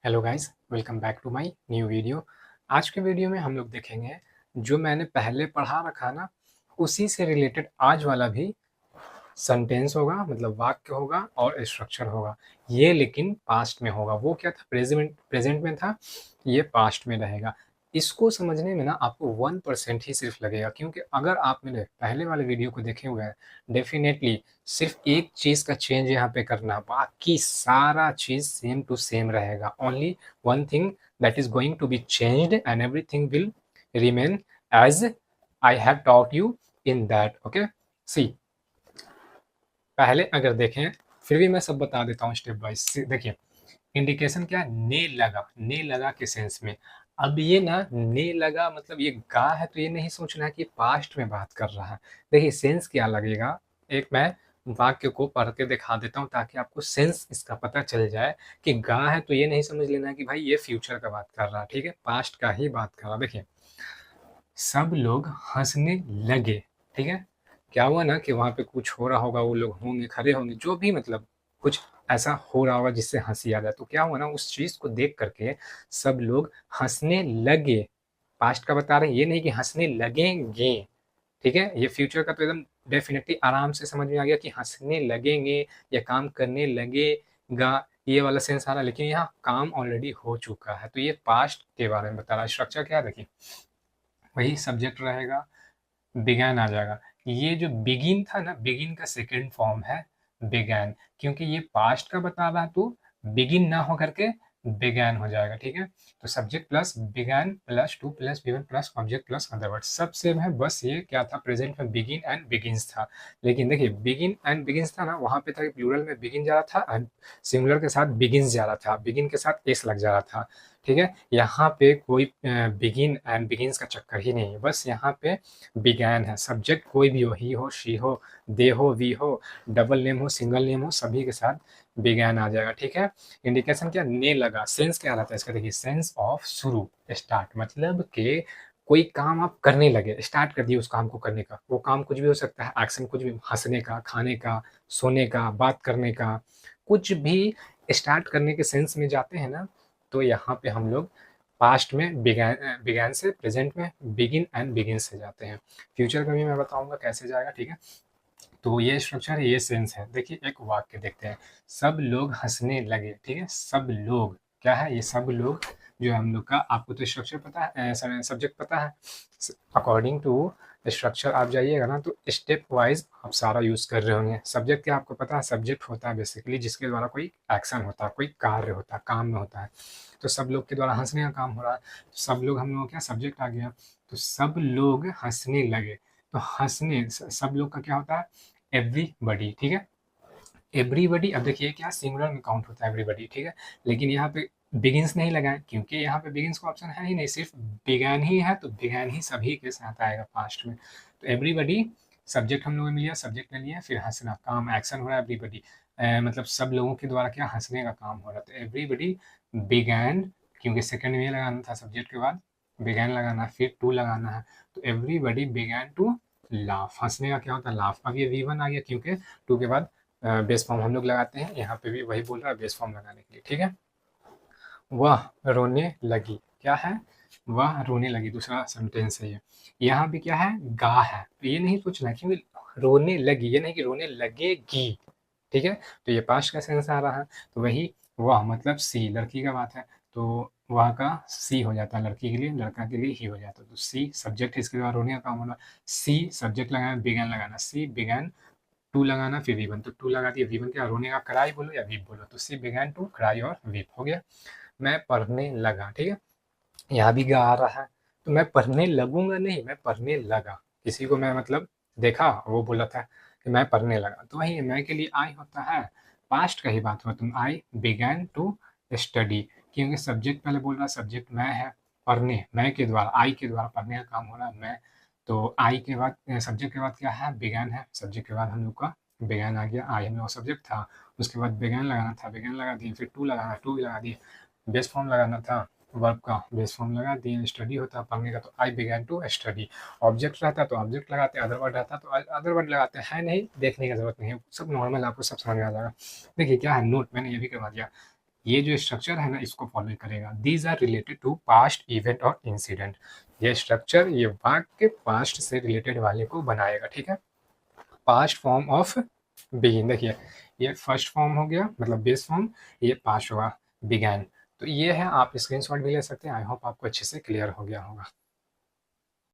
Hello guys, welcome back to my new video. आज के video में हम लोग देखेंगे जो मैंने पहले पढ़ा रखा ना, उसी से रिलेटेड आज वाला भी सेंटेंस होगा, मतलब वाक्य होगा और स्ट्रक्चर होगा। ये लेकिन पास्ट में होगा। वो क्या था, प्रेजेंट प्रेजेंट में था, ये पास्ट में रहेगा। इसको समझने में ना आपको 1% ही सिर्फ लगेगा, क्योंकि अगर आप मेरे पहले वाले वीडियो को देखे हुए हैं, डेफिनेटली सिर्फ एक चीज़ का चेंज यहाँ पे करना, बाकी सारा चीज़ सेम टू सेम रहेगा। Only one thing that is going to be changed and everything will remain as I have taught you in that. Okay, see पहले अगर देखें, फिर भी मैं सब बता देता हूँ स्टेप वाइज। देखिए, इंडिकेशन क्या है, ने लगा के सेंस में। अब ये ना, ने लगा मतलब ये गा है, तो ये नहीं सोचना है कि पास्ट में बात कर रहा है। देखिए सेंस क्या लगेगा, एक मैं वाक्य को पढ़ के दिखा देता हूँ ताकि आपको सेंस इसका पता चल जाए कि गा है, तो ये नहीं समझ लेना कि भाई ये फ्यूचर का बात कर रहा है, ठीक है, पास्ट का ही बात कर रहा है। देखिए, सब लोग हंसने लगे, ठीक है। क्या हुआ ना कि वहां पे कुछ हो रहा होगा, वो लोग होंगे, खड़े होंगे, जो भी, मतलब कुछ ऐसा हो रहा होगा जिससे हंसी आ जाए। तो क्या हुआ ना, उस चीज को देख करके सब लोग हंसने लगे। पास्ट का बता रहे हैं, ये नहीं कि हंसने लगेंगे, ठीक है। ये फ्यूचर का तो एकदम डेफिनेटली आराम से समझ में आ गया कि हंसने लगेंगे या काम करने लगेगा, ये वाला सेंस आ रहा है। लेकिन यहाँ काम ऑलरेडी हो चुका है, तो ये पास्ट के बारे में बता रहा है। स्ट्रक्चर क्या है, देखिए, वही सब्जेक्ट रहेगा, बिगैन आ जाएगा। ये जो बिगिन था ना, बिगिन का सेकंड फॉर्म है बिगैन, क्योंकि ये पास्ट का बता रहा है, तो बिगिन ना हो करके बिगैन हो जाएगा, ठीक है। तो subject plus began plus to plus V one plus object plus other word, सब सेम है। बस ये क्या था, प्रेजेंट में बिगिन एंड बिगिंस था। लेकिन देखिए, बिगिन एंड बिगिंस था ना, वहां पे था प्लूरल में बिगिन जा रहा था एंड सिंगुलर के साथ बिगिंस जा रहा था, बिगिन के साथ एस लग जा रहा था, ठीक है। यहाँ पे कोई बिगिन एंड बिगिंस का चक्कर ही नहीं है, बस यहाँ पे बिगैन है। सब्जेक्ट कोई भी हो, ही हो, शी हो, दे हो, वी हो, डबल नेम हो, सिंगल नेम हो, सभी के साथ बिगैन आ जाएगा, ठीक है। इंडिकेशन क्या, ने लगा। सेंस क्या रहता है इसका, देखिए, सेंस ऑफ शुरू, स्टार्ट, मतलब कि कोई काम आप करने लगे, स्टार्ट कर दिए उस काम को करने का। वो काम कुछ भी हो सकता है, एक्शन कुछ भी, हंसने का, खाने का, सोने का, बात करने का, कुछ भी स्टार्ट करने के सेंस में जाते हैं ना, तो यहाँ पे हम लोग पास्ट में बिगैन से, प्रेजेंट में बिगिन एंड बिगिन से जाते हैं। फ्यूचर का भी मैं बताऊंगा कैसे जाएगा, ठीक है। तो ये स्ट्रक्चर है, ये सेंस है। देखिए एक वाक्य देखते हैं, सब लोग हंसने लगे, ठीक है। सब लोग क्या है, ये सब लोग जो है हम लोग का, आपको तो स्ट्रक्चर पता है, सब्जेक्ट पता है। अकॉर्डिंग टू स्ट्रक्चर आप जाइएगा ना, तो स्टेप वाइज आप सारा यूज कर रहे होंगे। सब्जेक्ट क्या आपको पता है, सब्जेक्ट होता है बेसिकली जिसके द्वारा कोई एक्शन होता है, कोई कार्य होता है, काम में होता है। तो सब लोग के द्वारा हंसने का काम हो रहा है, तो सब लोग हम लोग क्या, सब्जेक्ट आ गया। तो सब लोग हंसने लगे, तो हंसने सब लोग का क्या होता है, एवरीबडी, ठीक है। एवरीबडी, अब देखिए क्या सिंगुलर में काउंट होता है एवरीबडी, ठीक है। लेकिन यहाँ पे बिगिंस नहीं लगाए, क्योंकि यहाँ पे बिगिंस का ऑप्शन है ही नहीं, सिर्फ बिगैन ही है, तो बिगैन ही सभी के साथ आएगा पास्ट में। तो एवरीबडी सब्जेक्ट हम लोगों ने लिया, सब्जेक्ट में लिया, फिर हंसना, काम, एक्शन हो रहा है, एवरीबडी मतलब सब लोगों के द्वारा क्या, हंसने का काम हो रहा है। तो एवरीबडी बिगैन, क्योंकि सेकंड में ये लगाना था सब्जेक्ट के बाद, बिगैन लगाना, फिर टू लगाना है। तो एवरीबडी बिगैन टू लाफ, हंसने का क्या होता है, लाफ। अब ये वी1 आ गया, क्योंकि टू के बाद बेस फॉर्म हम लोग लगाते हैं, यहाँ पे भी वही बोल रहा है बेस फॉर्म लगाने के लिए, ठीक है। वह रोने लगी, क्या है, वह रोने लगी, दूसरा सेंटेंस है ये। यहाँ भी क्या है, गा है, तो ये नहीं सोचना है, क्योंकि रोने लगी, ये नहीं कि रोने लगेगी, ठीक है। तो ये पास्ट का सेंस आ रहा है, तो वही वह मतलब सी, लड़की का बात है, तो वह का सी हो जाता है, लड़की के लिए, लड़का के लिए ही हो जाता है। तो सी सब्जेक्ट, इसके द्वारा रोने का काम होना, सी सब्जेक्ट लगाना, बिगन लगाना, सी बिगन, टू लगाना, फिर वी वन, तो टू लगा दिया, वी वन क्या, रोने का क्राई बोलो या वीप बोलो, तो सी बिगन टू क्राई और वीप हो गया। मैं पढ़ने लगा, ठीक है। यहाँ भी गा आ रहा है, तो मैं पढ़ने लगूंगा नहीं, मैं पढ़ने लगा। किसी को मैं मतलब देखा, वो बोला था कि मैं पढ़ने लगा, तो वही मैं के लिए आई होता है, पास्ट का ही बात हुआ, तुम आई बिगैन टू स्टडी, क्योंकि सब्जेक्ट पहले बोल रहा, सब्जेक्ट मैं है, पढ़ने, मैं के द्वारा, आई के द्वारा पढ़ने का काम हो रहा है, मैं। तो आई के बाद सब्जेक्ट के बाद क्या है, बिगैन है, सब्जेक्ट के बाद हम लोग का बिगैन आ गया, आई हम लोग सब्जेक्ट था, उसके बाद बिगैन लगाना था, बिगैन लगा दिए, फिर टू लगाना, टू लगा दिए, बेस फॉर्म लगाना था, वर्ब का बेस फॉर्म लगा दिए, स्टडी होता है पढ़ने का, तो I began to study. Object रहता तो ऑब्जेक्ट लगाते, अदर वर्ड रहता तो अदर वर्ड लगाते हैं, नहीं देखने की जरूरत नहीं है, सब नॉर्मल, आपको सब समझ में आ जाएगा। देखिए क्या है, नोट मैंने ये भी करवा दिया, ये जो स्ट्रक्चर है ना इसको फॉलो करेगा। These are related to past event और इंसिडेंट। ये स्ट्रक्चर ये वाक्य पास्ट से रिलेटेड वाले को बनाएगा, ठीक है। पास्ट फॉर्म ऑफ बिगिन, देखिए ये फर्स्ट फॉर्म हो गया मतलब बेस फॉर्म, ये पास्ट हुआ बिगैन। तो ये है, आप स्क्रीनशॉट भी ले सकते हैं। आई होप आपको अच्छे से क्लियर हो गया होगा।